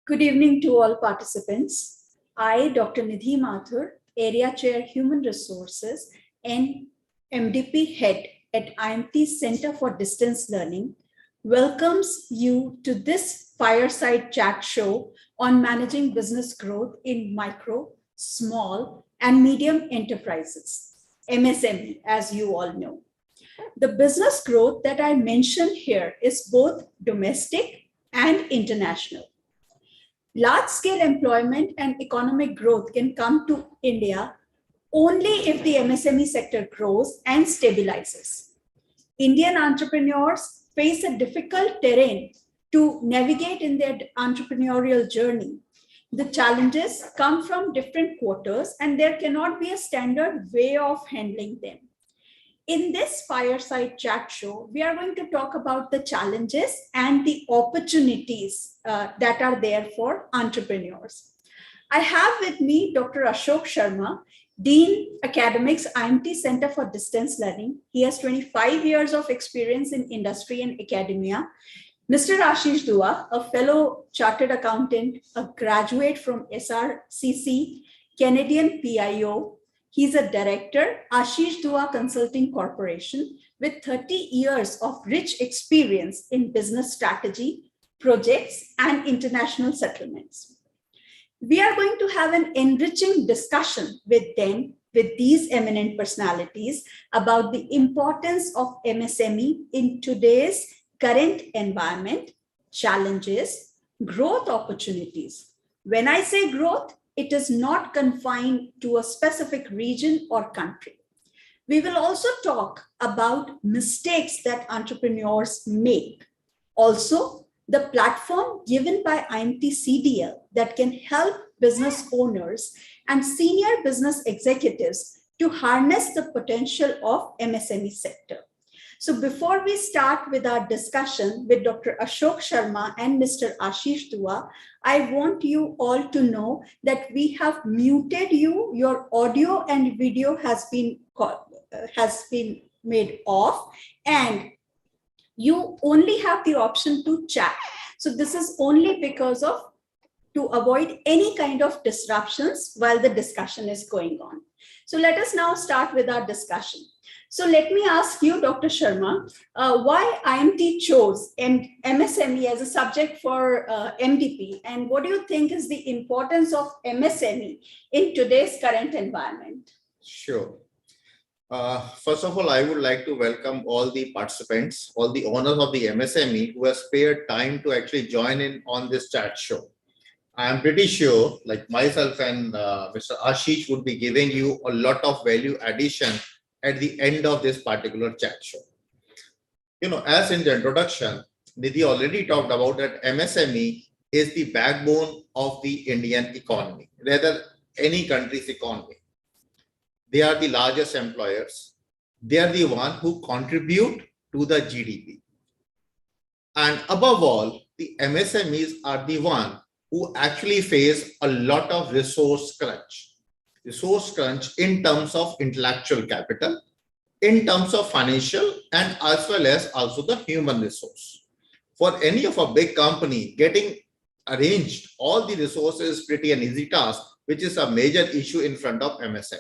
Good evening to all participants. I, Dr. Nidhi Mathur, Area Chair Human Resources and MDP Head at IMT Center for Distance Learning, welcomes you to this Fireside Chat Show on managing business growth in micro, small, and medium enterprises, MSME, as you all know. The business growth that I mentioned here is both domestic and international. Large-scale employment and economic growth can come to India only if the MSME sector grows and stabilizes. Indian entrepreneurs face a difficult terrain to navigate in their entrepreneurial journey. The challenges come from different quarters, and there cannot be a standard way of handling them. In this Fireside Chat Show, we are going to talk about the challenges and the opportunities that are there for entrepreneurs. I have with me Dr. Ashok Sharma, Dean Academics, IMT Center for Distance Learning. He has 25 years of experience in industry and academia. Mr. Ashish Dua, a fellow chartered accountant, a graduate from SRCC, Canadian PIO. He's a director, Ashish Dua Consulting Corporation, with 30 years of rich experience in business strategy, projects, and international settlements. We are going to have an enriching discussion with them, with these eminent personalities, about the importance of MSME in today's current environment, challenges, growth opportunities. When I say growth, it is not confined to a specific region or country. We will also talk about mistakes that entrepreneurs make. Also, the platform given by IMT CDL that can help business owners and senior business executives to harness the potential of MSME sector. So before we start with our discussion with Dr. Ashok Sharma and Mr. Ashish Dua, I want you all to know that we have muted you. Your audio and video has been made off, and you only have the option to chat. So this is only because of to avoid any kind of disruptions while the discussion is going on. So let us now start with our discussion. So let me ask you, Dr. Sharma, why IMT chose MSME as a subject for MDP, and what do you think is the importance of MSME in today's current environment? Sure. First of all, I would like to welcome all the participants, all the owners of the MSME who have spared time to actually join in on this chat show. I'm pretty sure, like myself and Mr. Ashish would be giving you a lot of value addition at the end of this particular chat show. As in the introduction, Nidhi already talked about that MSME is the backbone of the Indian economy, rather any country's economy. They are the largest employers. They are the one who contribute to the GDP. And above all, the MSMEs are the one who actually face a lot of resource crunch in terms of intellectual capital, in terms of financial, and as well as also the human resource. For any of a big company, getting arranged all the resources is pretty an easy task, which is a major issue in front of MSME.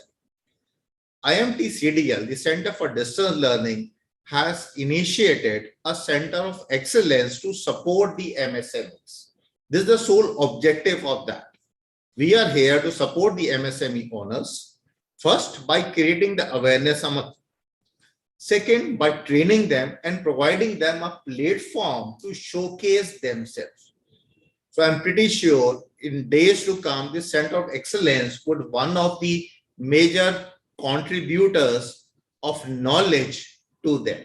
IMT CDL, the Center for Distance Learning, has initiated a center of excellence to support the MSMEs. This is the sole objective of that. We are here to support the MSME owners, first by creating the awareness among, second by training them and providing them a platform to showcase themselves. So I'm pretty sure in days to come, this Center of Excellence would one of the major contributors of knowledge to them.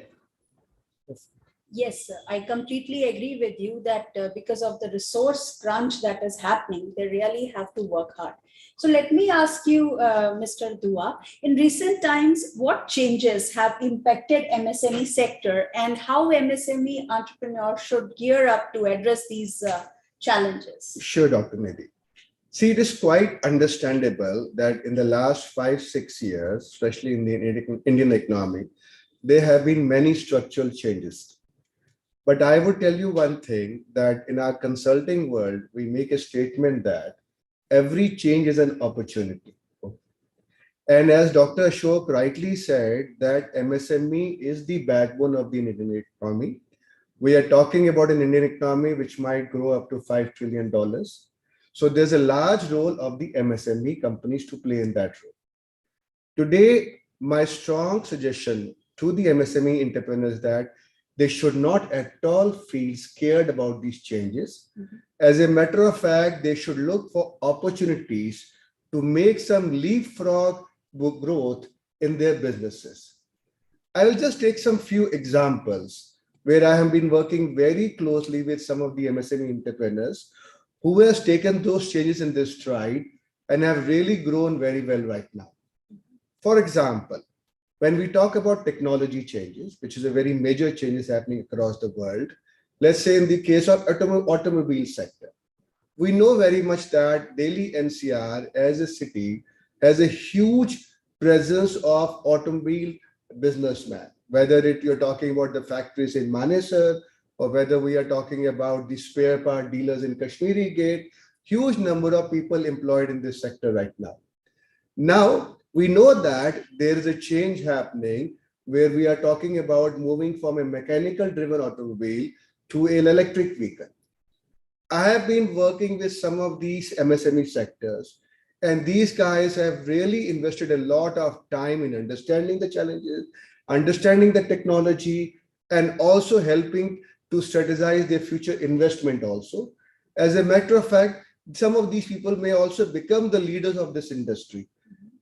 Yes, I completely agree with you that because of the resource crunch that is happening, they really have to work hard. So let me ask you, Mr. Dua, in recent times, what changes have impacted MSME sector and how MSME entrepreneurs should gear up to address these challenges? Sure, Dr. Nidhi. See, it is quite understandable that in the last 5-6 years, especially in the Indian economy, there have been many structural changes. But I would tell you one thing, that in our consulting world, we make a statement that every change is an opportunity. And as Dr. Ashok rightly said, that MSME is the backbone of the Indian economy. We are talking about an Indian economy which might grow up to $5 trillion. So there's a large role of the MSME companies to play in that role. Today, my strong suggestion to the MSME entrepreneurs that they should not at all feel scared about these changes. As a matter of fact, they should look for opportunities to make some leapfrog growth in their businesses. I will just take some few examples where I have been working very closely with some of the MSME entrepreneurs who has taken those changes in their stride and have really grown very well right now. For example, when we talk about technology changes, which is a very major changes happening across the world, let's say in the case of automobile sector, we know very much that Delhi NCR as a city has a huge presence of automobile businessmen, whether you're talking about the factories in Manesar or whether we are talking about the spare part dealers in Kashmiri Gate, huge number of people employed in this sector right now. Now, we know that there is a change happening where we are talking about moving from a mechanical driven automobile to an electric vehicle. I have been working with some of these MSME sectors, and these guys have really invested a lot of time in understanding the challenges, understanding the technology, and also helping to strategize their future investment also. As a matter of fact, some of these people may also become the leaders of this industry.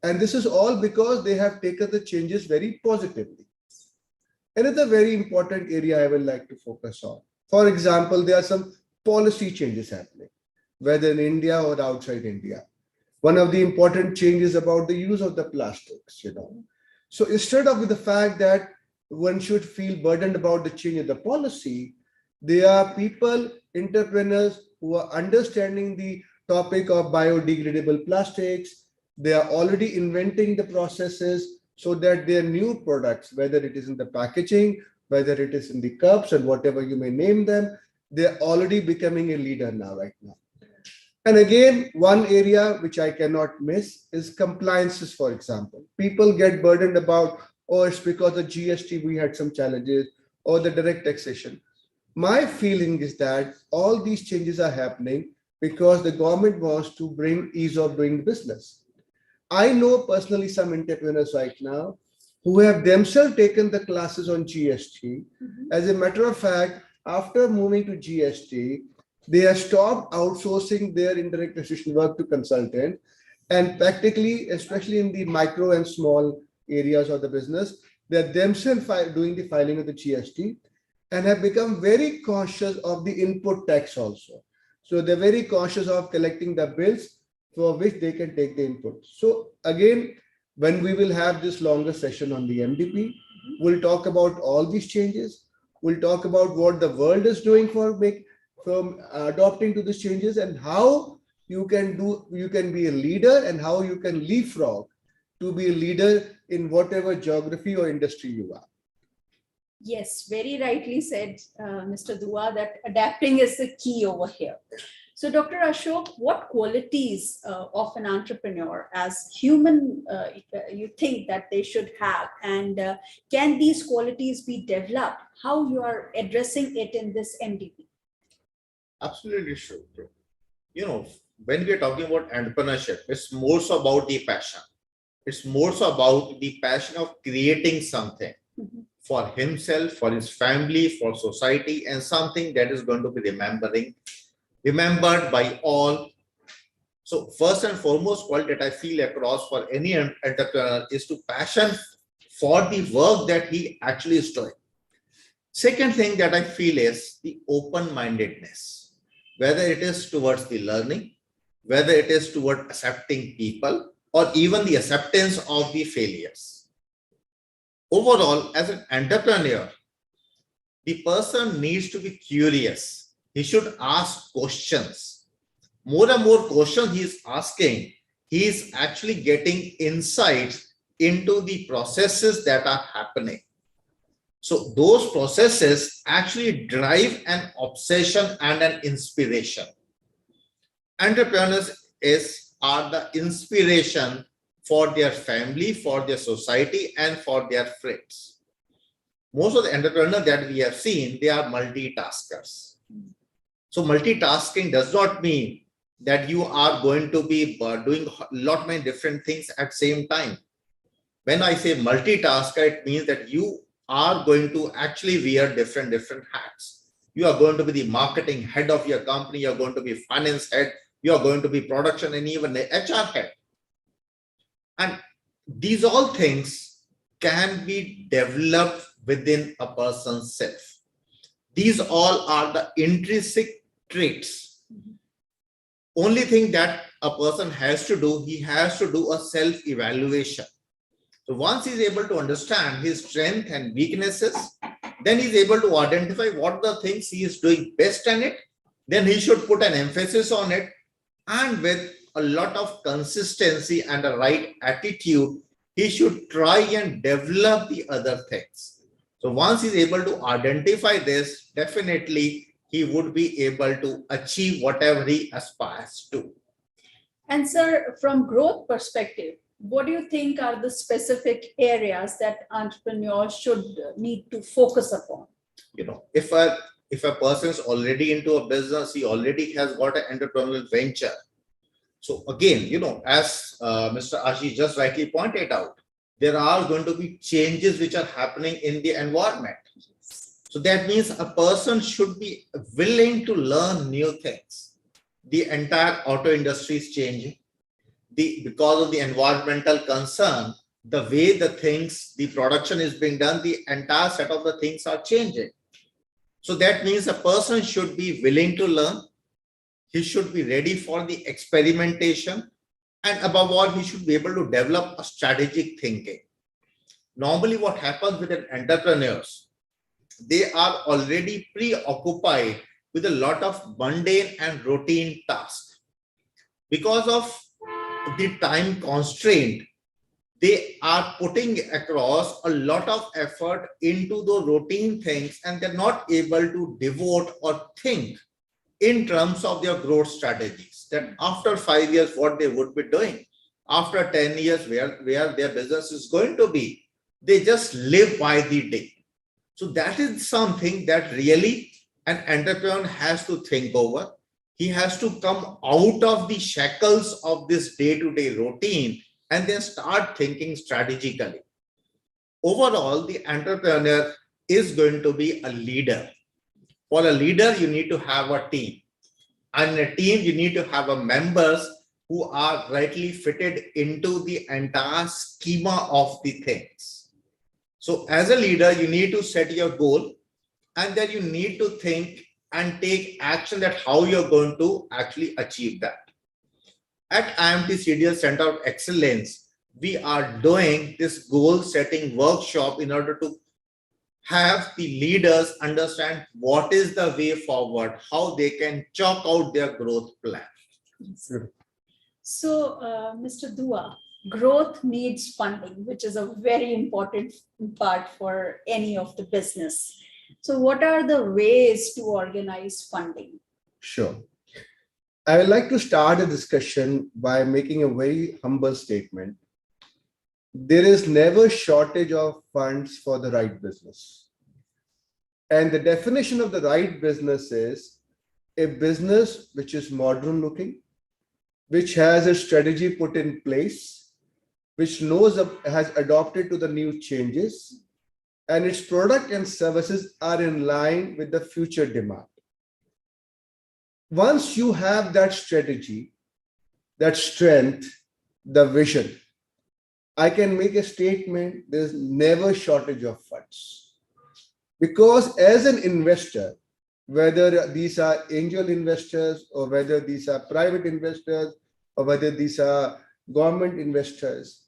And this is all because they have taken the changes very positively. Another very important area I would like to focus on. For example, there are some policy changes happening, whether in India or outside India. One of the important changes about the use of the plastics, So instead of the fact that one should feel burdened about the change of the policy, there are people, entrepreneurs who are understanding the topic of biodegradable plastics. They are already inventing the processes so that their new products, whether it is in the packaging, whether it is in the cups and whatever you may name them, they're already becoming a leader now, right now. And again, one area which I cannot miss is compliances, for example. People get burdened about, oh, it's because of GST we had some challenges, or the direct taxation. My feeling is that all these changes are happening because the government wants to bring ease of doing business. I know personally some entrepreneurs right now who have themselves taken the classes on GST. As a matter of fact, after moving to GST, they have stopped outsourcing their indirect taxation work to consultants, and practically, especially in the micro and small areas of the business, they're themselves doing the filing of the GST and have become very cautious of the input tax also. So they're very cautious of collecting the bills for which they can take the input. So again, when we will have this longer session on the MDP, we'll talk about all these changes. We'll talk about what the world is doing from adopting to these changes, and how you can be a leader and how you can leapfrog to be a leader in whatever geography or industry you are. Yes, very rightly said, Mr. Dua, that adapting is the key over here. So, Dr. Ashok, what qualities of an entrepreneur as human you think that they should have, and can these qualities be developed? How you are addressing it in this MDP? Absolutely sure. When we're talking about entrepreneurship, it's more so about the passion. It's more so about the passion of creating something for himself, for his family, for society, and something that is going to be remembered by all. So first and foremost quality that I feel across for any entrepreneur is to passion for the work that he actually is doing. Second thing that I feel is the open-mindedness, whether it is towards the learning, whether it is toward accepting people, or even the acceptance of the failures. Overall, as an entrepreneur, the person needs to be curious. He should ask questions. More and more questions he is asking, he is actually getting insights into the processes that are happening. So those processes actually drive an obsession and an inspiration. Entrepreneurs are the inspiration for their family, for their society, and for their friends. Most of the entrepreneurs that we have seen, they are multitaskers. So multitasking does not mean that you are going to be doing a lot many different things at the same time. When I say multitasker, it means that you are going to actually wear different hats. You are going to be the marketing head of your company. You are going to be finance head. You are going to be production and even the HR head. And these all things can be developed within a person's self. These all are the intrinsic traits. Only thing that a person has to do, he has to do a self-evaluation. So once he's able to understand his strengths and weaknesses, then he's able to identify what are the things he is doing best in it. Then he should put an emphasis on it, and with a lot of consistency and a right attitude, he should try and develop the other things. So once he's able to identify this, definitely he would be able to achieve whatever he aspires to. And sir, from growth perspective, what do you think are the specific areas that entrepreneurs should need to focus upon? If a person is already into a business, he already has got an entrepreneurial venture. So again, as Mr. Ashish just rightly pointed out, there are going to be changes which are happening in the environment. So that means a person should be willing to learn new things. The entire auto industry is changing. Because of the environmental concern, the way the production is being done, the entire set of the things are changing. So that means a person should be willing to learn. He should be ready for the experimentation. And above all, he should be able to develop a strategic thinking. Normally what happens with an entrepreneurs, they are already preoccupied with a lot of mundane and routine tasks. Because of the time constraint, they are putting across a lot of effort into the routine things, and they're not able to devote or think in terms of their growth strategies, that after 5 years, what they would be doing, after 10 years, where their business is going to be. They just live by the day. So that is something that really an entrepreneur has to think over. He has to come out of the shackles of this day-to-day routine and then start thinking strategically. Overall, the entrepreneur is going to be a leader. For a leader, you need to have a team. And in a team, you need to have a members who are rightly fitted into the entire schema of the things. So as a leader, you need to set your goal, and then you need to think and take action that how you're going to actually achieve that. At IMT CDL Center of Excellence, we are doing this goal setting workshop in order to have the leaders understand what is the way forward, how they can chalk out their growth plan. So, Mr. Dua, growth needs funding, which is a very important part for any of the business. So what are the ways to organize funding? Sure. I would like to start a discussion by making a very humble statement. There is never shortage of funds for the right business. And the definition of the right business is a business which is modern looking, which has a strategy put in place, which has adopted to the new changes, and its product and services are in line with the future demand. Once you have that strategy, that strength, the vision, I can make a statement, there's never shortage of funds. Because as an investor, whether these are angel investors or whether these are private investors or whether these are government investors,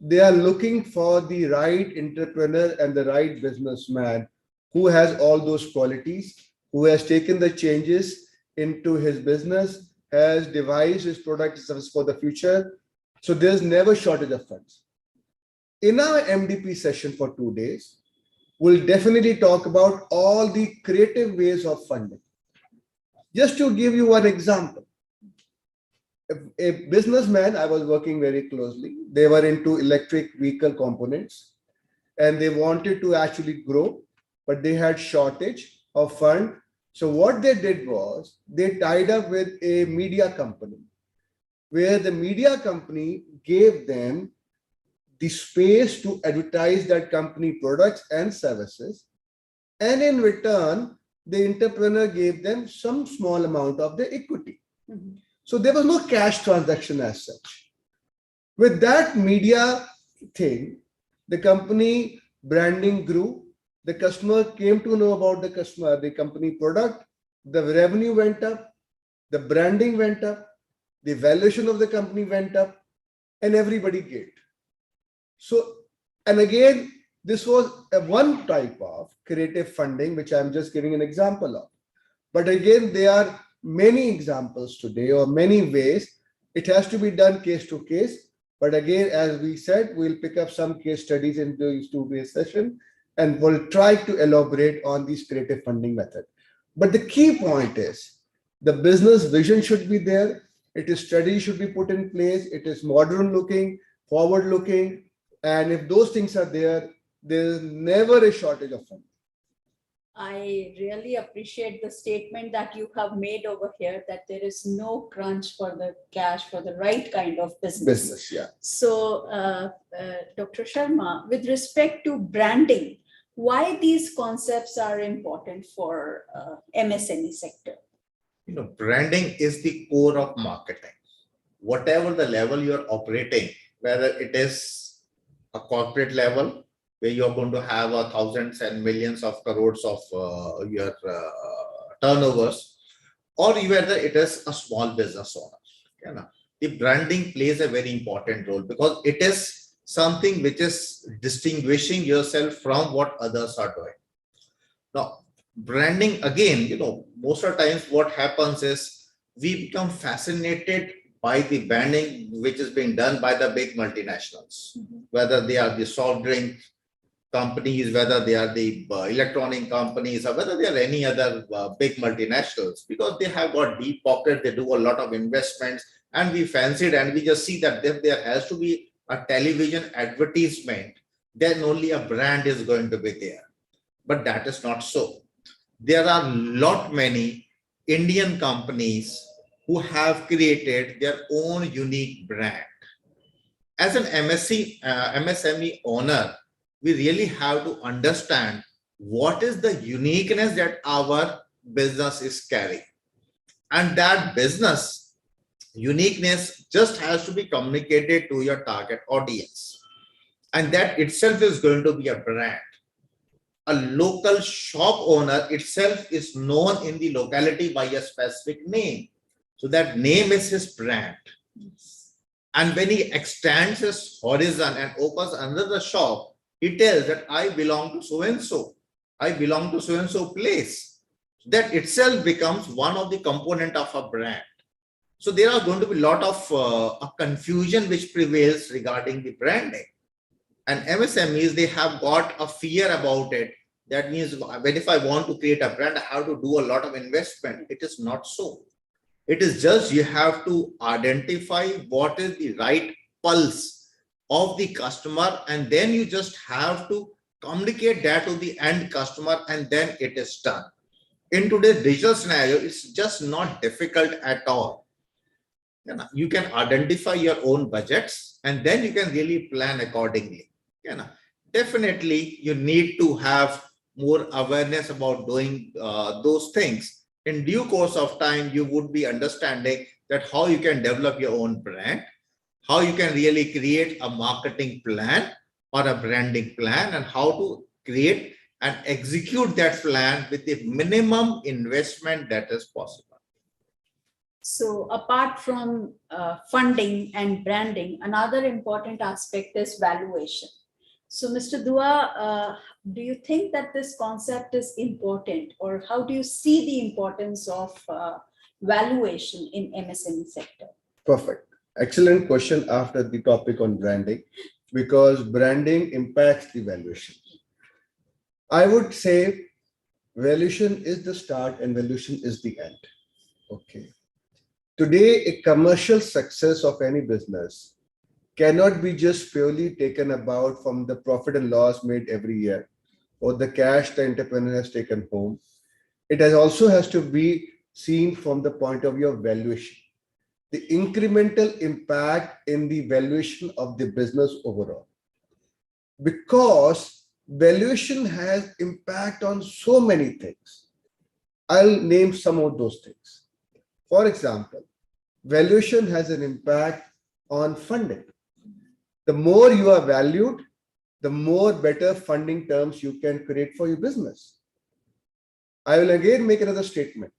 they are looking for the right entrepreneur and the right businessman who has all those qualities, who has taken the changes into his business, has devised his product and service for the future. So there's never shortage of funds. In our MDP session for 2 days, will definitely talk about all the creative ways of funding. Just to give you one example, a businessman I was working very closely, they were into electric vehicle components and they wanted to actually grow, but they had shortage of fund. So what they did was they tied up with a media company where the media company gave them the space to advertise that company products and services. And in return, the entrepreneur gave them some small amount of the equity. Mhm. So there was no cash transaction as such. With that media thing, the company branding grew. The customer came to know about the company product. The revenue went up, the branding went up, the valuation of the company went up, and everybody gained. So, and again, this was a one type of creative funding, which I'm just giving an example of. But again, there are many examples today or many ways. It has to be done case to case. But again, as we said, we'll pick up some case studies in these 2 day session and we'll try to elaborate on these creative funding method. But the key point is the business vision should be there. It is strategy should be put in place. It is modern looking, forward looking. And if those things are there, there's never a shortage of funding. I really appreciate the statement that you have made over here that there is no crunch for the cash for the right kind of business. Yeah. So, Dr. Sharma, with respect to branding, why these concepts are important for MSME sector? Branding is the core of marketing. Whatever the level you're operating, whether it is a corporate level, where you're going to have thousands and millions of crores of your turnovers, or whether it is a small business owner. The branding plays a very important role because it is something which is distinguishing yourself from what others are doing. Now, branding again, most of the times what happens is we become fascinated by the branding which is being done by the big multinationals, whether they are the soft drink companies, whether they are the electronic companies, or whether they are any other big multinationals, because they have got deep pockets, they do a lot of investments, and we fancy it, and we just see that if there has to be a television advertisement, then only a brand is going to be there. But that is not so. There are many Indian companies who have created their own unique brand. As an MSME owner, we really have to understand what is the uniqueness that our business is carrying. And that business uniqueness just has to be communicated to your target audience. And that itself is going to be a brand. A local shop owner itself is known in the locality by a specific name. So that name is his brand. And when he extends his horizon and opens another shop, he tells that I belong to so-and-so. I belong to so-and-so place. That itself becomes one of the component of a brand. So there are going to be a lot of confusion which prevails regarding the branding. And MSMEs, they have got a fear about it. That means if I want to create a brand, I have to do a lot of investment. It is not so. It is just you have to identify what is the right pulse of the customer, and then you just have to communicate that to the end customer, and then it is done. In today's digital scenario, it's just not difficult at all. You can identify your own budgets, and then you can really plan accordingly. Definitely, you need to have more awareness about doing those things. In due course of time, you would be understanding that how you can develop your own brand, how you can really create a marketing plan or a branding plan, and how to create and execute that plan with the minimum investment that is possible. So apart from funding and branding, another important aspect is valuation. So Mr. Dua, do you think that this concept is important, or how do you see the importance of valuation in MSME sector? Perfect. Excellent question after the topic on branding, because branding impacts the valuation. I would say valuation is the start and valuation is the end. Okay. Today, a commercial success of any business cannot be just purely taken about from the profit and loss made every year or the cash the entrepreneur has taken home. It has to be seen from the point of view of valuation, the incremental impact in the valuation of the business overall. Because valuation has impact on so many things. I'll name some of those things. For example, valuation has an impact on funding. The more you are valued, the more better funding terms you can create for your business. I will again make another statement.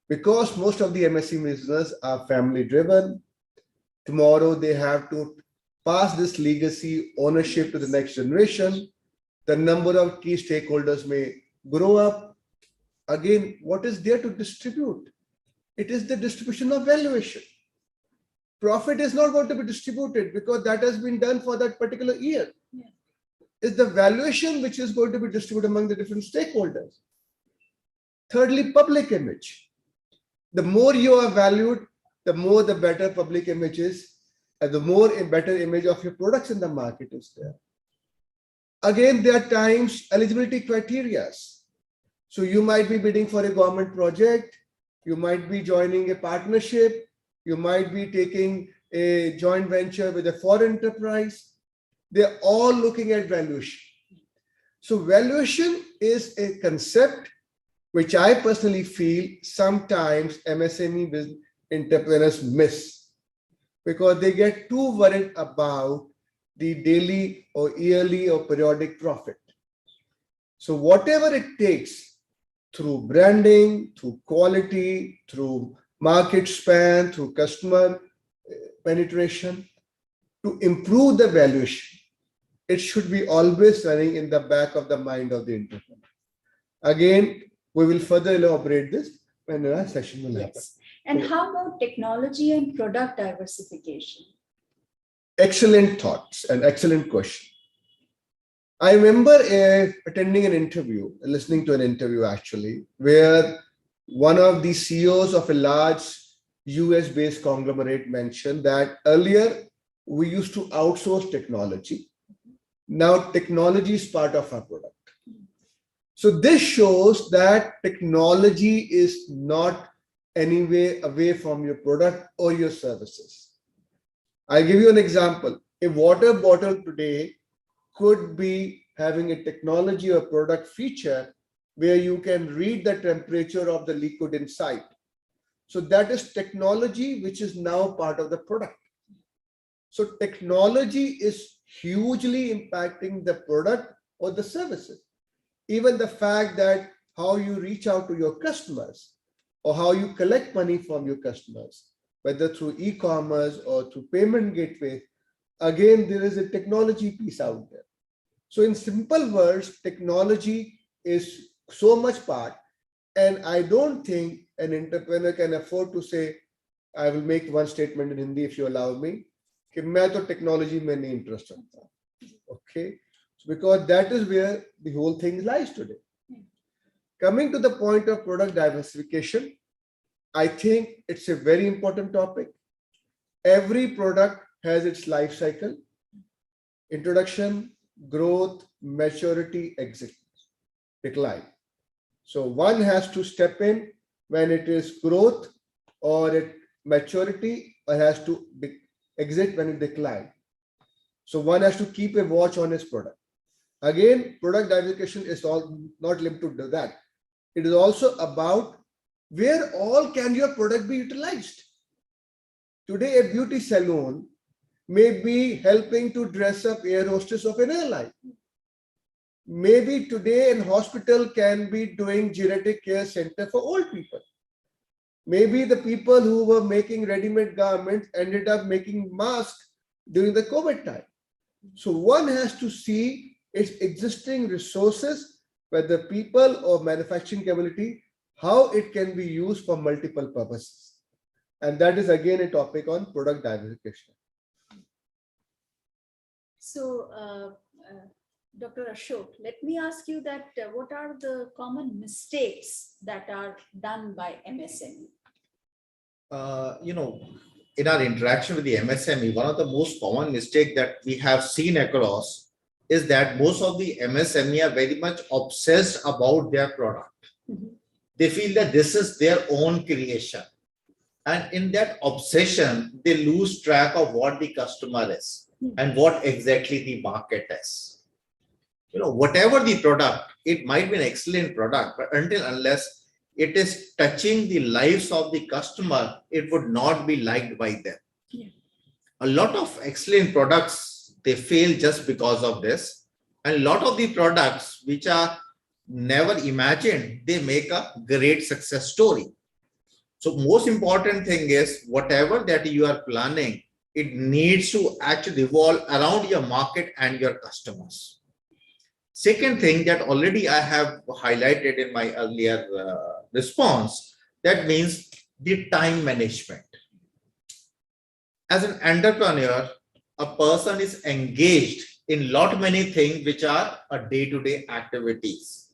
Because most of the MSME business are family driven, tomorrow they have to pass this legacy ownership to the next generation. The number of key stakeholders may grow up. Again, what is there to distribute? It is the distribution of valuation. Profit is not going to be distributed because that has been done for that particular year. Yeah. It's the valuation which is going to be distributed among the different stakeholders. Thirdly, public image. The more you are valued, the more the better public image is, and the more a better image of your products in the market is there. Again, there are times eligibility criteria. So you might be bidding for a government project, you might be joining a partnership, you might be taking a joint venture with a foreign enterprise. They're all looking at valuation. So valuation is a concept which I personally feel sometimes MSME business entrepreneurs miss because they get too worried about the daily or yearly or periodic profit. So whatever it takes through branding, through quality, through market span, through customer penetration, to improve the valuation, it should be always running in the back of the mind of the entrepreneur. Again, we will further elaborate this when our session will happen. Yes. And how about technology and product diversification? Excellent thoughts and excellent question. I remember attending an interview, listening to an interview actually, where one of the CEOs of a large US-based conglomerate mentioned that earlier we used to outsource technology. Now technology is part of our product. So this shows that technology is not anyway away from your product or your services. I'll give you an example. A water bottle today could be having a technology or product feature where you can read the temperature of the liquid inside. So that is technology which is now part of the product. So technology is hugely impacting the product or the services. Even the fact that how you reach out to your customers or how you collect money from your customers, whether through e-commerce or through payment gateway, again, there is a technology piece out there. So in simple words, technology is so much part, and I don't think an entrepreneur can afford to say, I will make one statement in Hindi if you allow me, कि मैं तो technology में नहीं interested. Okay. Because that is where the whole thing lies today. Coming to the point of product diversification, I think it's a very important topic. Every product has its life cycle: introduction, growth, maturity, exit, decline. So one has to step in when it is growth or at maturity, or has to exit when it declines. So one has to keep a watch on his product. Again, product diversification is all not limited to that. It is also about where all can your product be utilized. Today, a beauty salon may be helping to dress up air hostess of an airline. Maybe today an hospital can be doing geriatric care center for old people. Maybe the people who were making ready-made garments ended up making masks during the COVID time. So one has to see its existing resources, whether people or manufacturing capability, how it can be used for multiple purposes. And that is again a topic on product diversification. So Dr. Ashok, let me ask you that what are the common mistakes that are done by MSME? You know, in our interaction with the MSME, one of the most common mistake that we have seen across is that most of the MSME are very much obsessed about their product. Mhm. They feel that this is their own creation. And in that obsession, they lose track of what the customer is and what exactly the market is. You know, whatever the product, it might be an excellent product, but unless it is touching the lives of the customer, it would not be liked by them. Yeah. A lot of excellent products, they fail just because of this. And a lot of the products which are never imagined, they make a great success story. So most important thing is whatever that you are planning, it needs to actually revolve around your market and your customers. Second thing that already I have highlighted in my earlier response, that means the time management. As an entrepreneur, a person is engaged in lot many things which are a day-to-day activities.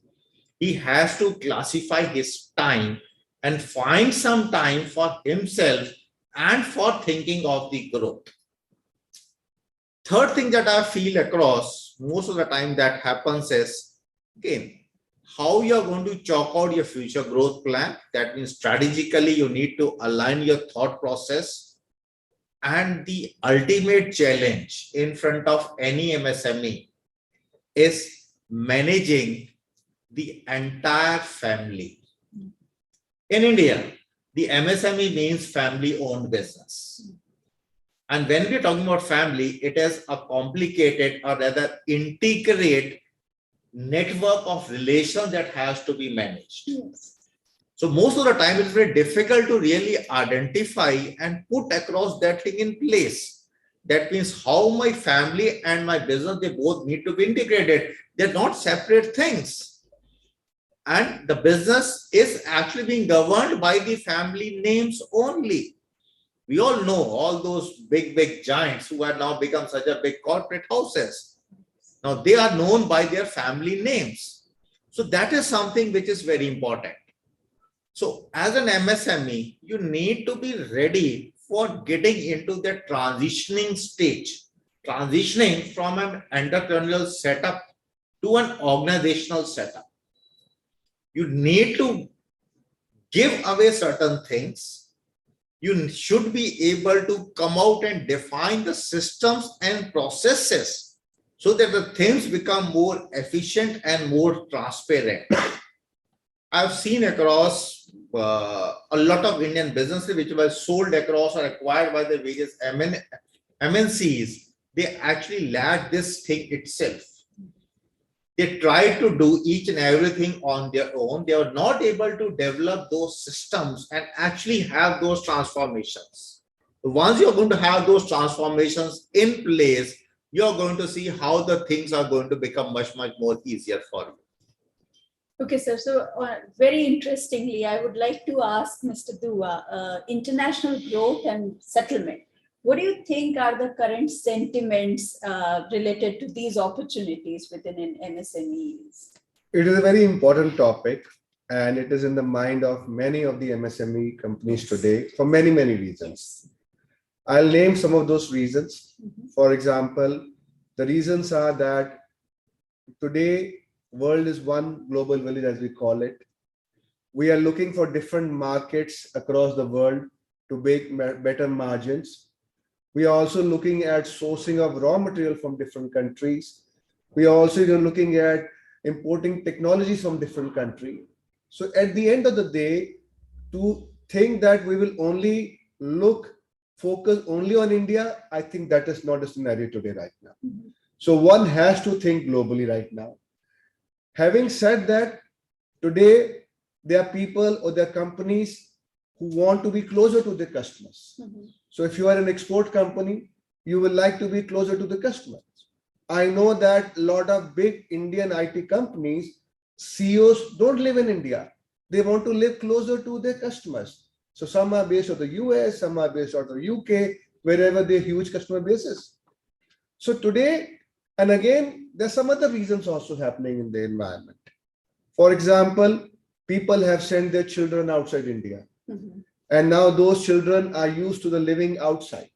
He has to classify his time and find some time for himself and for thinking of the growth. Third thing that I feel across most of the time that happens is, again, how you're going to chalk out your future growth plan. That means strategically you need to align your thought process. And the ultimate challenge in front of any MSME is managing the entire family. In India, the MSME means family-owned business. And when we're talking about family, it is a complicated or rather integrate network of relations that has to be managed. Yes. So most of the time, it's very difficult to really identify and put across that thing in place. That means how my family and my business, they both need to be integrated. They're not separate things. And the business is actually being governed by the family names only. We all know all those big giants who have now become such a big corporate houses. Now they are known by their family names. So that is something which is very important. So as an MSME, you need to be ready for getting into the transitioning stage, transitioning from an entrepreneurial setup to an organizational setup. You need to give away certain things. You should be able to come out and define the systems and processes so that the things become more efficient and more transparent. I've seen across a lot of Indian businesses which were sold across or acquired by the various MNCs, they actually lack this thing itself. They tried to do each and everything on their own. They were not able to develop those systems and actually have those transformations. Once you're going to have those transformations in place, you're going to see how the things are going to become much more easier for you. Okay, sir. So very interestingly, I would like to ask Mr. Dua, international growth and settlement. What do you think are the current sentiments related to these opportunities within an MSMEs? It is a very important topic, and it is in the mind of many of the MSME companies today for many reasons. I'll name some of those reasons. For example, the reasons are that today, world is one global village, as we call it. We are looking for different markets across the world to make better margins. We are also looking at sourcing of raw material from different countries. We are also looking at importing technologies from different countries. So at the end of the day, to think that we will only focus only on India, I think that is not a scenario today right now. So one has to think globally right now. Having said that, today there are people or there are companies who want to be closer to their customers. So if you are an export company, you will like to be closer to the customers. I know that a lot of big Indian IT companies, CEOs don't live in India. They want to live closer to their customers. So some are based out of the US, some are based out of the UK, wherever their huge customer bases. So today, and again, there's some other reasons also happening in the environment. For example, people have sent their children outside India. Mhm. And now those children are used to the living outside.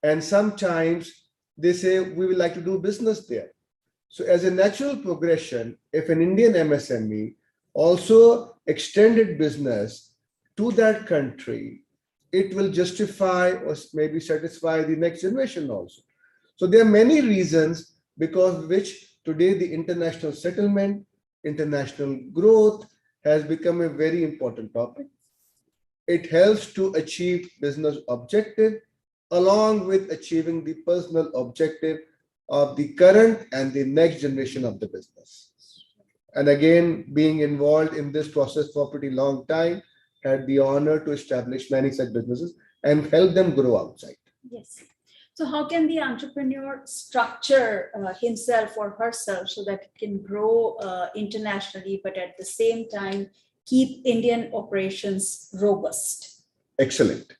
And sometimes they say, we would like to do business there. So as a natural progression, if an Indian MSME also extended business to that country, it will justify or maybe satisfy the next generation also. So there are many reasons because of which today the international settlement, international growth has become a very important topic. It helps to achieve business objective along with achieving the personal objective of the current and the next generation of the business. And again, being involved in this process for a pretty long time, had the honor to establish many such businesses and help them grow outside. Yes. So how can the entrepreneur structure himself or herself so that it can grow internationally, but at the same time, keep Indian operations robust? Excellent.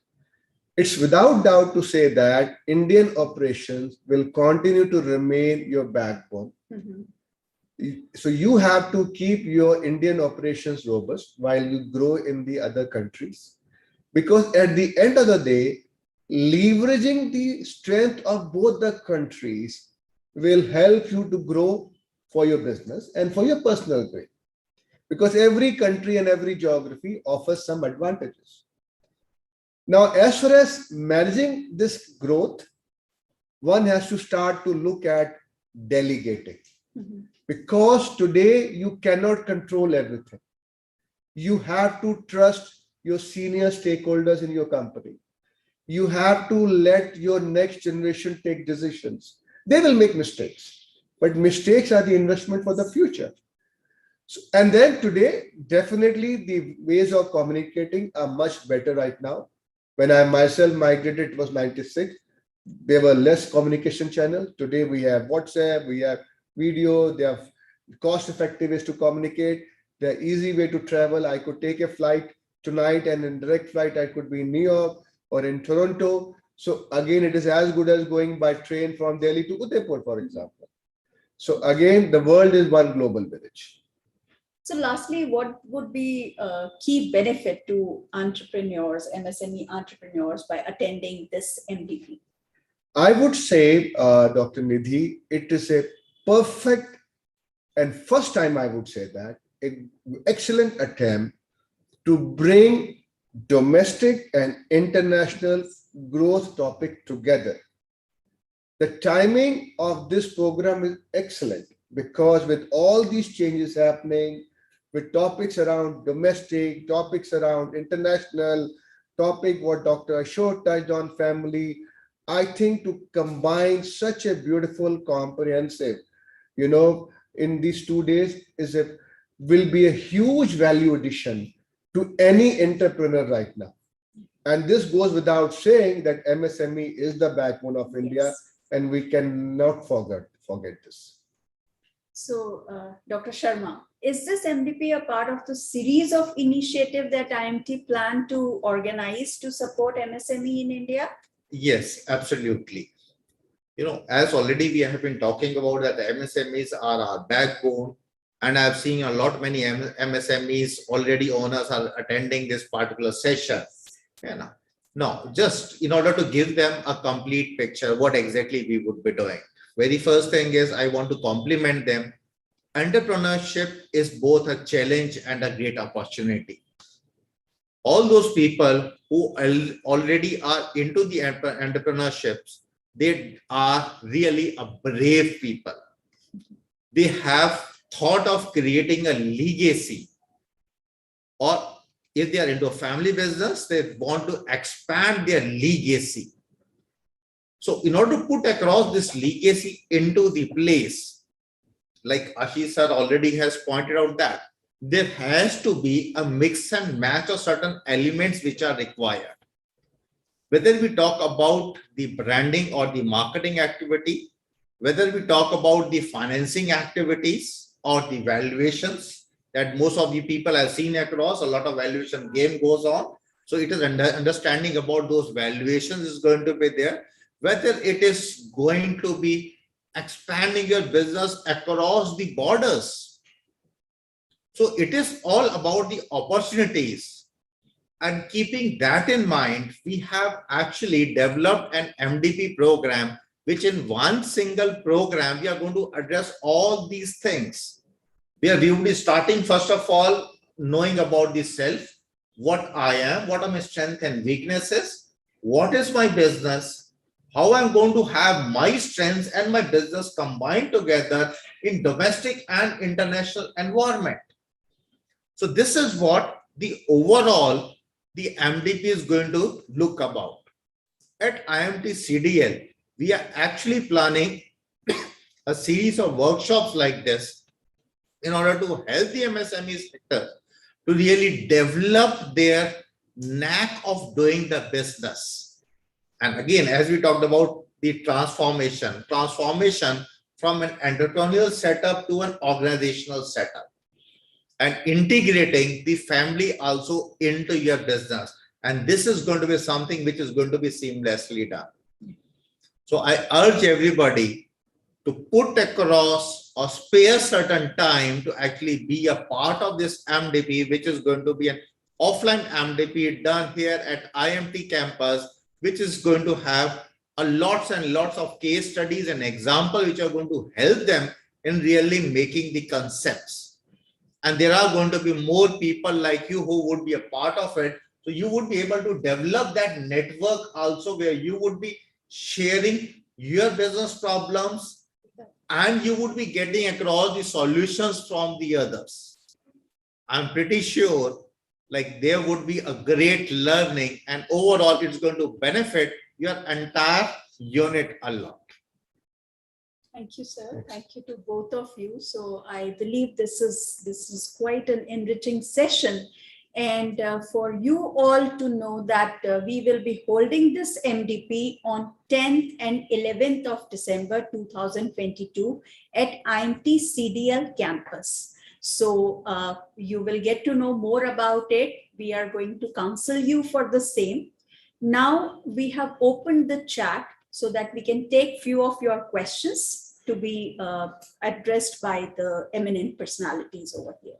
It's without doubt to say that Indian operations will continue to remain your backbone. Mhm. So you have to keep your Indian operations robust while you grow in the other countries. Because at the end of the day, leveraging the strength of both the countries will help you to grow for your business and for your personal gain. Because every country and every geography offers some advantages. Now, as far as managing this growth, one has to start to look at delegating. Mhm. Because today you cannot control everything. You have to trust your senior stakeholders in your company. You have to let your next generation take decisions. They will make mistakes, but mistakes are the investment for the future. So, and then today, definitely the ways of communicating are much better right now. When I myself migrated, it was 96. There were less communication channels. Today we have WhatsApp, we have video, they have cost-effective ways to communicate. The easy way to travel. I could take a flight tonight and in direct flight, I could be in New York or in Toronto. So again, it is as good as going by train from Delhi to Udaipur, for example. So again, the world is one global village. So lastly, what would be a key benefit to entrepreneurs, MSME entrepreneurs by attending this MDP? I would say, Dr. Nidhi, it is a perfect and first time I would say that, an excellent attempt to bring domestic and international growth topic together. The timing of this program is excellent because with all these changes happening, with topics around domestic, topics around international, topic what Dr. Ashok touched on, family, I think to combine such a beautiful, comprehensive, in these 2 days will be a huge value addition to any entrepreneur right now. And this goes without saying that MSME is the backbone of India, Yes. and we cannot forget this. So, Dr. Sharma, is this MDP a part of the series of initiative that IMT plan to organize to support MSME in India? Yes, absolutely. As already we have been talking about that the MSMEs are our backbone, and I've seen a lot many MSMEs already owners are attending this particular session. Now, just in order to give them a complete picture, what exactly we would be doing. Very first thing is I want to compliment them. Entrepreneurship is both a challenge and a great opportunity. All those people who already are into the entrepreneurships, they are really a brave people. They have thought of creating a legacy, or if they are into a family business, they want to expand their legacy. So in order to put across this legacy into the place, like Ashish sir already has pointed out, that there has to be a mix and match of certain elements which are required. Whether we talk about the branding or the marketing activity, whether we talk about the financing activities or the valuations that most of the people have seen across, a lot of valuation game goes on. So it is understanding about those valuations is going to be there, whether it is going to be expanding your business across the borders. So it is all about the opportunities. And keeping that in mind, we have actually developed an MDP program, which in one single program, we are going to address all these things. We will be starting, first of all, knowing about the self, what I am, what are my strengths and weaknesses, what is my business, how I'm going to have my strengths and my business combined together in domestic and international environment. So this is what the overall the MDP is going to look about. At IMT CDL, we are actually planning a series of workshops like this in order to help the MSME sector to really develop their knack of doing the business. And again, as we talked about the transformation from an entrepreneurial setup to an organizational setup, and integrating the family also into your business. And this is going to be something which is going to be seamlessly done. So I urge everybody to put across or spare certain time to actually be a part of this MDP, which is going to be an offline MDP done here at IMT campus, which is going to have a lots and lots of case studies and examples which are going to help them in really making the concepts. And there are going to be more people like you who would be a part of it. So you would be able to develop that network also, where you would be sharing your business problems and you would be getting across the solutions from the others. I'm pretty sure like there would be a great learning, and overall it's going to benefit your entire unit a lot. Thank you, sir. Thank you to both of you. So I believe this is quite an enriching session. And for you all to know that we will be holding this MDP on 10th and 11th of December 2022 at IMT CDL campus. So you will get to know more about it. We are going to counsel you for the same. Now we have opened the chat so that we can take few of your questions to be addressed by the eminent personalities over here.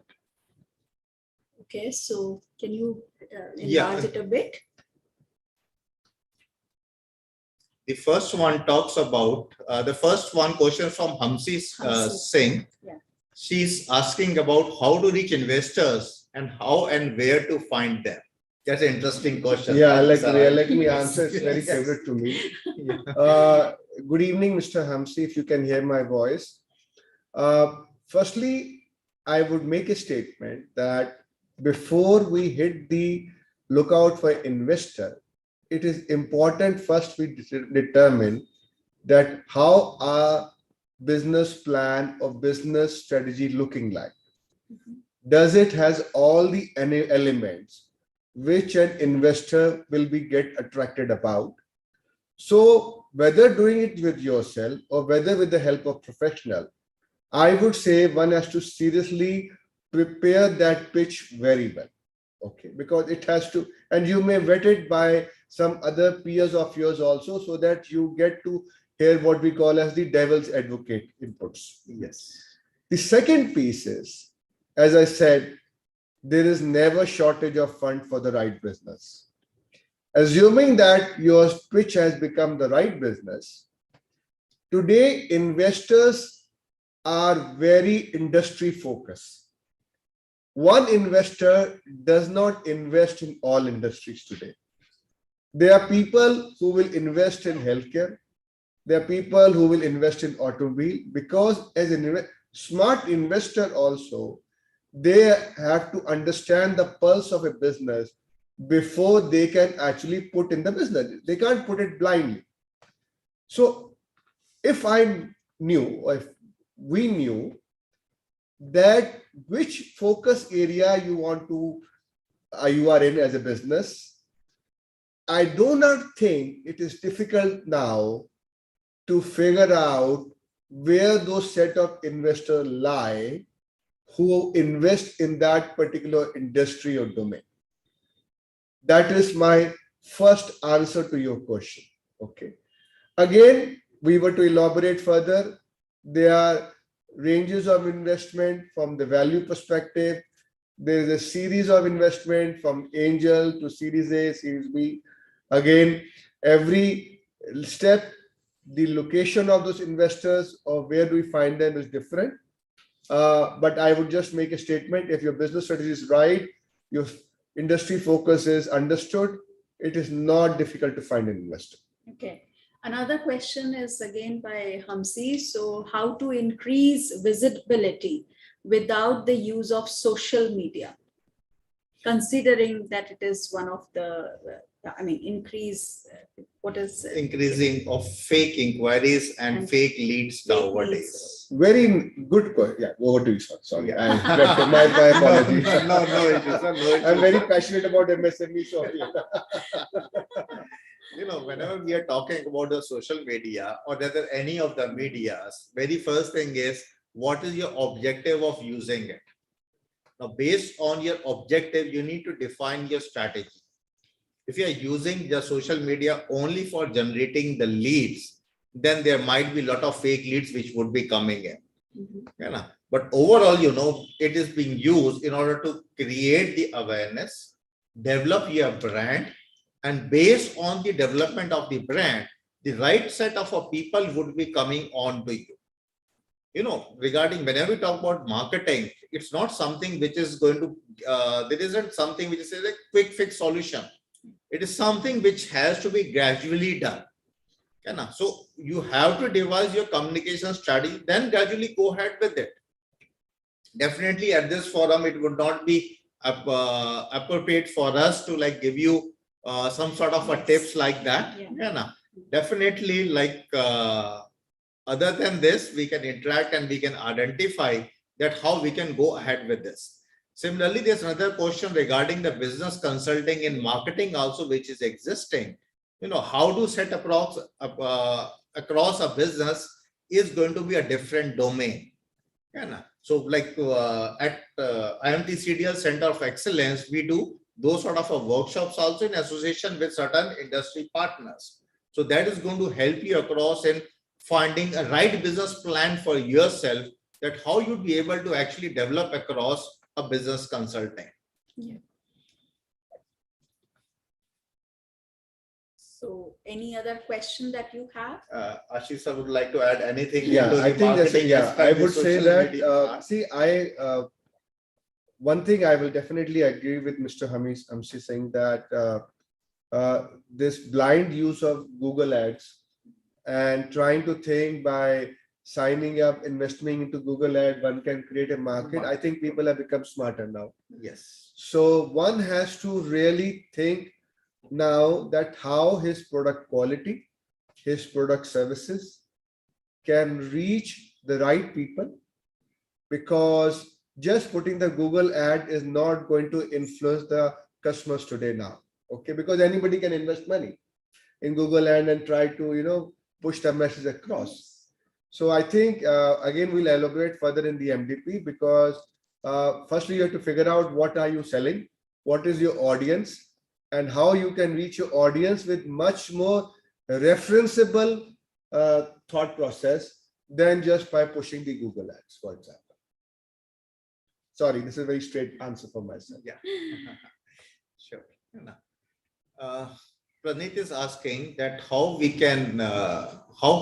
Okay, so can you enlarge it a bit? The first one talks about, the first one question from Hamsi Singh. Yeah. She's asking about how to reach investors and how and where to find them. That's an interesting question. Yeah, let me answer. It's very favorite to me. Yeah. Good evening, Mr. Hamsi, if you can hear my voice. Firstly, I would make a statement that before we hit the lookout for investor, it is important first we determine that how our business plan or business strategy looking like. Does it has all the elements which an investor will be get attracted about? So whether doing it with yourself or whether with the help of professional, I would say one has to seriously prepare that pitch very well. Okay, because it has to, and you may vet it by some other peers of yours also, so that you get to hear what we call as the devil's advocate inputs. Yes. The second piece is, as I said, there is never shortage of fund for the right business. Assuming that your pitch has become the right business, today investors are very industry focused. One investor does not invest in all industries today. There are people who will invest in healthcare. There are people who will invest in automobile, because as a smart investor also, they have to understand the pulse of a business before they can actually put in the business. They can't put it blindly. So if I knew, or if we knew that which focus area you want to, you are in as a business, I do not think it is difficult now to figure out where those set of investors lie who invest in that particular industry or domain. That is my first answer to your question. Okay. Again, we were to elaborate further. There are ranges of investment from the value perspective. There is a series of investment from angel to Series A, Series B. Again, every step, the location of those investors or where do we find them is different. But I would just make a statement. If your business strategy is right, your industry focus is understood, it is not difficult to find an investor. Okay. Another question is again by Hamsi. So how to increase visibility without the use of social media, considering that it is one of the, increase, what is it? Increasing of fake inquiries and fake leads fake nowadays. Very good question. Yeah, over to you, sir. Sorry. Yeah. My apologies. No issues, no issues. I'm very passionate about MSME. So Whenever we are talking about the social media or whether any of the medias, very first thing is, what is your objective of using it? Now, based on your objective, you need to define your strategy. If you are using the social media only for generating the leads, then there might be a lot of fake leads which would be coming in. Mhm. But overall, it is being used in order to create the awareness, develop your brand, and based on the development of the brand, the right set of people would be coming on to you. Regarding whenever we talk about marketing, it's not something which is going to, there isn't something which is a quick fix solution. It is something which has to be gradually done. So you have to devise your communication strategy, then gradually go ahead with it. Definitely at this forum, it would not be appropriate for us to give you some sort of a tips like that. Definitely other than this, we can interact and we can identify that how we can go ahead with this. Similarly, there's another question regarding the business consulting in marketing also, which is existing. How to set across a business is going to be a different domain. So at IMT CDL Center of Excellence, we do those sort of workshops also in association with certain industry partners. So that is going to help you across in finding a right business plan for yourself, that how you'd be able to actually develop across a business consulting. Yeah. So any other question that you have? Ashish, I would like to add anything. Yeah, I think that's I would say that one thing I will definitely agree with Mr. Hamsi saying that this blind use of Google Ads and trying to think by signing up, investing into Google Ad, one can create a market. I think people have become smarter now. Yes. So one has to really think now that how his product quality, his product services can reach the right people, because just putting the Google ad is not going to influence the customers today now. Okay, because anybody can invest money in Google ad and try to push the message across. So I think again we'll elaborate further in the MDP, because firstly you have to figure out what are you selling, what is your audience, and how you can reach your audience with much more referenceable thought process than just by pushing the Google ads, for example. Sorry, this is a very straight answer for myself. Yeah. Sure. Praneeth is asking that how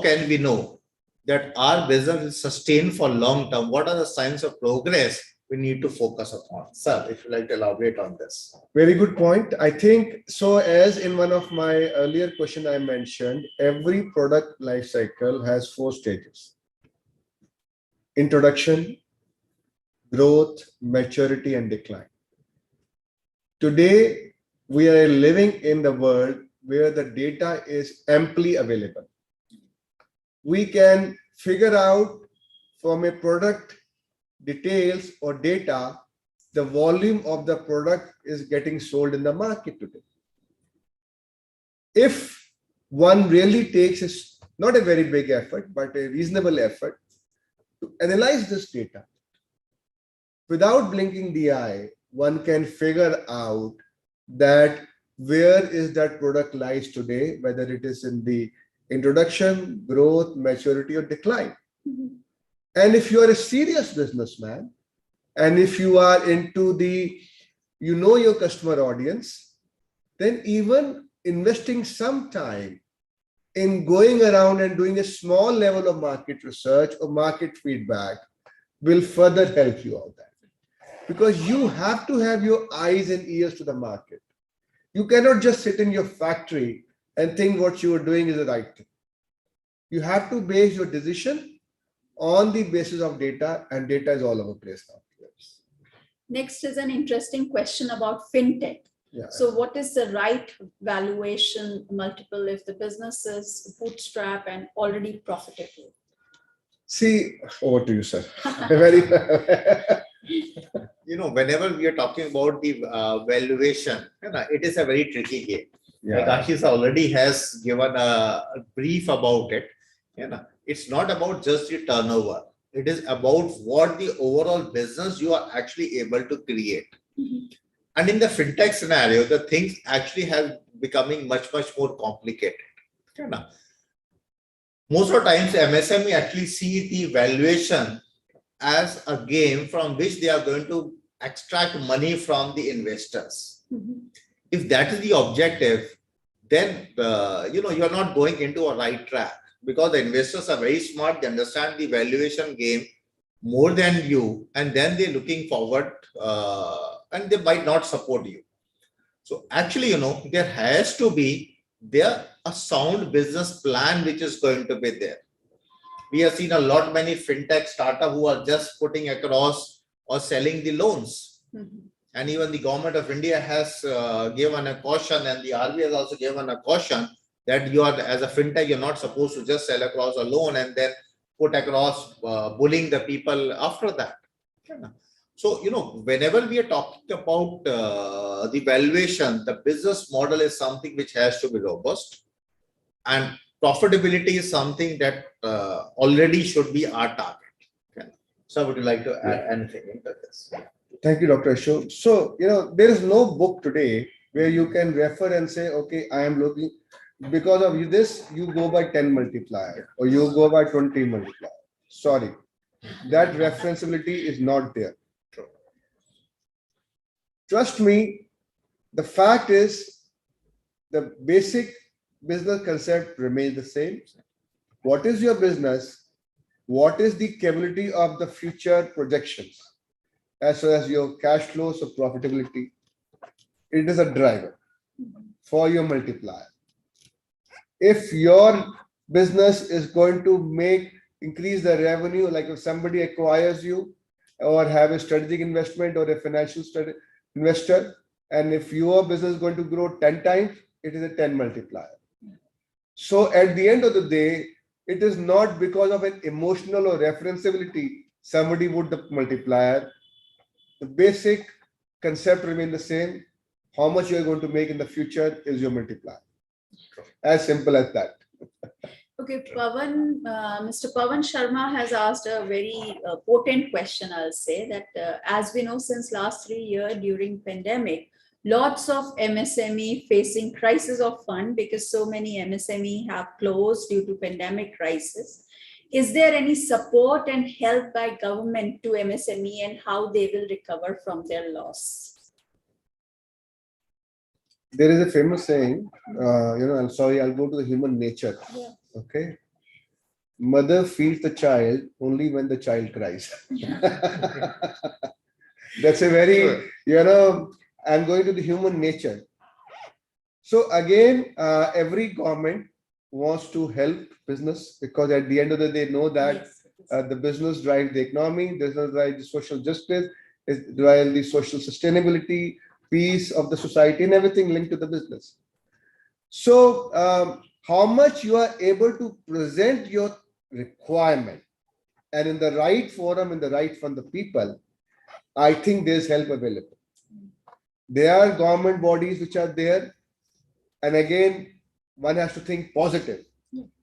can we know that our business is sustained for long term? What are the signs of progress we need to focus upon? Sir, if you like to elaborate on this. Very good point. I think so. As in one of my earlier question I mentioned, every product life cycle has 4 stages: introduction, growth, maturity, and decline. Today, we are living in the world where the data is amply available. We can figure out from a product details or data the volume of the product is getting sold in the market today. If one really takes not a very big effort, but a reasonable effort to analyze this data, without blinking the eye, one can figure out that where is that product lies today, whether it is in the introduction, growth, maturity, or decline. And if you are a serious businessman, and if you are into you know your customer audience, then even investing some time in going around and doing a small level of market research or market feedback will further help you out that. Because you have to have your eyes and ears to the market. You cannot just sit in your factory and think what you are doing is the right thing. You have to base your decision on the basis of data, and data is all over the place now. Next is an interesting question about fintech. Yeah. So what is the right valuation multiple if the business is bootstrap and already profitable? See, over to you, sir. Very Whenever we are talking about the valuation, it is a very tricky game. Like yeah. Ashish already has given a brief about it. It's not about just the turnover. It is about what the overall business you are actually able to create. And in the fintech scenario, the things actually have becoming much, much more complicated. Most of the times, MSME actually see the valuation as a game from which they are going to extract money from the investors. If that is the objective, then you are not going into a right track, because the investors are very smart. They understand the valuation game more than you, and then they're looking forward and they might not support you. So actually, there has to be a sound business plan which is going to be there. We have seen a lot many fintech startups who are just putting across or selling the loans. And even the government of India has given a caution, and the RBI has also given a caution that you are, as a fintech, you're not supposed to just sell across a loan and then put across bullying the people after that. So, whenever we are talking about the valuation, the business model is something which has to be robust, and profitability is something that already should be our target. So, would you like to add anything into this? Thank you, Dr. Ashok. So, there is no book today where you can refer and say, okay, I am looking, because of this, you go by 10 multiplier or you go by 20 multiplier. Sorry, that referenceability is not there. Trust me, the fact is the basic business concept remains the same. What is your business? What is the capability of the future projections as well as your cash flows or profitability? It is a driver for your multiplier. If your business is going to increase the revenue, like if somebody acquires you or have a strategic investment or a financial investor, and if your business is going to grow 10 times, it is a 10 multiplier. So at the end of the day, it is not because of an emotional or referenceability somebody would the multiplier. The basic concept remains the same. How much you are going to make in the future is your multiplier. As simple as that. Okay, Pawan, Mr. Pawan Sharma has asked a very potent question, I'll say, that as we know, since last 3 years during pandemic, lots of MSME facing crisis of fund because so many MSME have closed due to pandemic crisis. Is there any support and help by government to MSME and how they will recover from their loss? There is a famous saying, I'm sorry, I'll go to the human nature. Yeah. Okay. Mother feeds the child only when the child cries. That's a very, I'm going to the human nature. So again, every government wants to help business because at the end of the day, they know that the business drives the economy, business drives the social justice, it drives the social sustainability, peace of the society, and everything linked to the business. So how much you are able to present your requirement and in the right forum, in the right front of people, I think there's help available. There are government bodies which are there. And again, one has to think positive,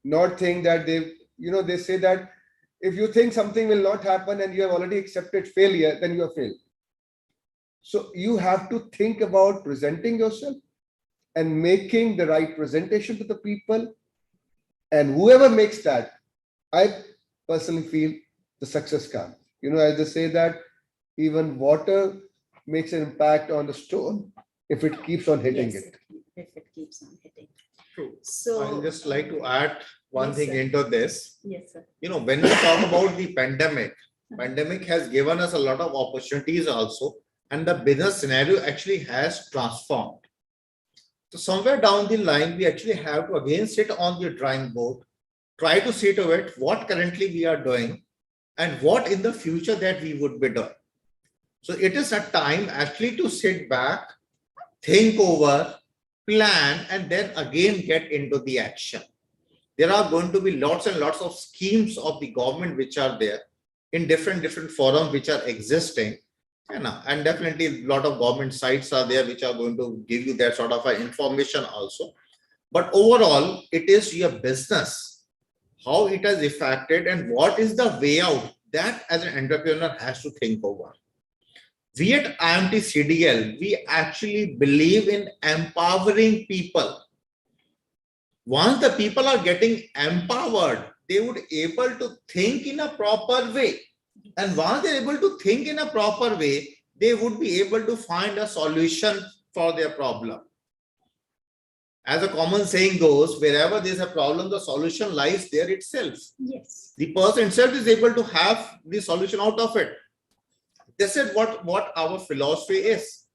not think that they say that if you think something will not happen and you have already accepted failure, then you have failed. So you have to think about presenting yourself and making the right presentation to the people. And whoever makes that, I personally feel the success comes. As they say that even water makes an impact on the stone if it keeps on hitting Yes, it. if it keeps on hitting. True. So I'll just like to add one Yes, thing sir. into this. yes, sir. When we talk about the pandemic has given us a lot of opportunities also, and the business scenario actually has transformed. So somewhere down the line, we actually have to again sit on the drawing board, try to see to it what currently we are doing and what in the future that we would be doing. So it is a time actually to sit back, think over, plan, and then again get into the action. There are going to be lots and lots of schemes of the government which are there in different forums which are existing. And definitely a lot of government sites are there which are going to give you that sort of information also. But overall, it is your business, how it has affected and what is the way out that as an entrepreneur has to think over. We at IMT CDL, we actually believe in empowering people. Once the people are getting empowered, they would able to think in a proper way. And once they're able to think in a proper way, they would be able to find a solution for their problem. As a common saying goes, wherever there's a problem, the solution lies there itself. Yes. The person itself is able to have the solution out of it. This is what our philosophy is,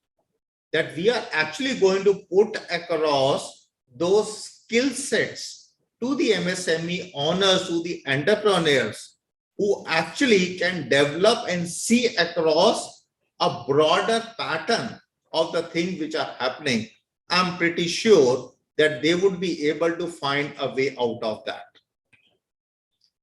that we are actually going to put across those skill sets to the MSME owners, to the entrepreneurs who actually can develop and see across a broader pattern of the things which are happening. I'm pretty sure that they would be able to find a way out of that.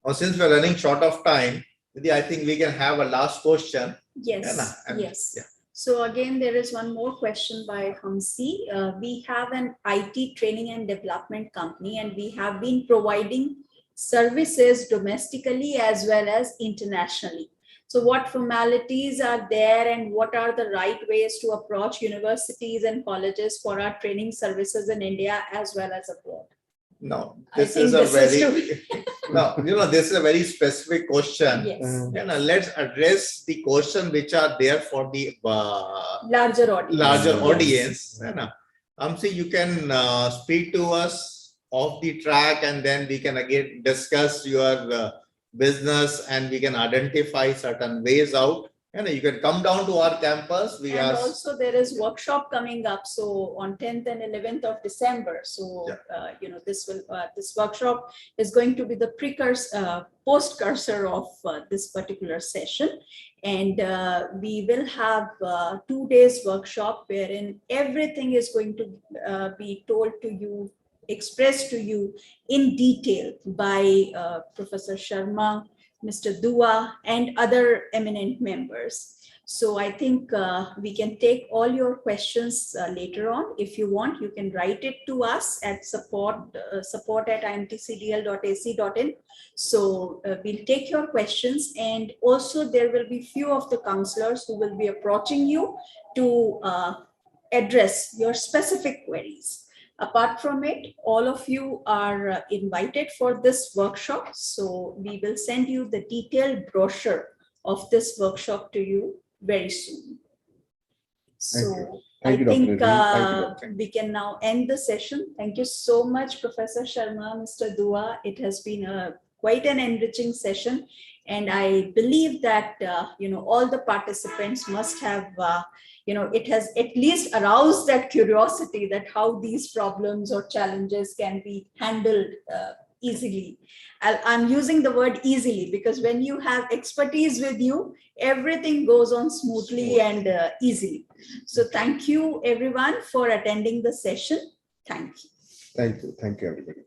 Now, since we're running short of time, I think we can have a last question. Yes. Yes. Yeah. So again, there is one more question by Hamsi. We have an IT training and development company, and we have been providing services domestically as well as internationally. So what formalities are there and what are the right ways to approach universities and colleges for our training services in India as well as abroad? No, this is a very no, this is a very specific question. Yes. Let's address the question which are there for the larger audience. Larger audience. See, you can speak to us off the track, and then we can again discuss your business, and we can identify certain ways out. You can come down to our campus. Also there is workshop coming up, so on 10th and 11th of December. So this workshop is going to be the post-cursor of this particular session, and we will have 2 days workshop wherein everything is going to be told to you, expressed to you in detail by Professor Sharma, Mr. Dua, and other eminent members. So I think we can take all your questions later on. If you want, you can write it to us at support@imtcdl.ac.in. So we'll take your questions, and also there will be few of the counselors who will be approaching you to address your specific queries. Apart from it, all of you are invited for this workshop. So we will send you the detailed brochure of this workshop to you very soon. So Thank you, I think Dr. we can now end the session. Thank you so much, Professor Sharma, Mr. Dua. It has been quite an enriching session. And I believe that, all the participants must have it has at least aroused that curiosity that how these problems or challenges can be handled easily. I'm using the word easily because when you have expertise with you, everything goes on smoothly and easily. So thank you everyone for attending the session. Thank you. Thank you. Thank you, everybody.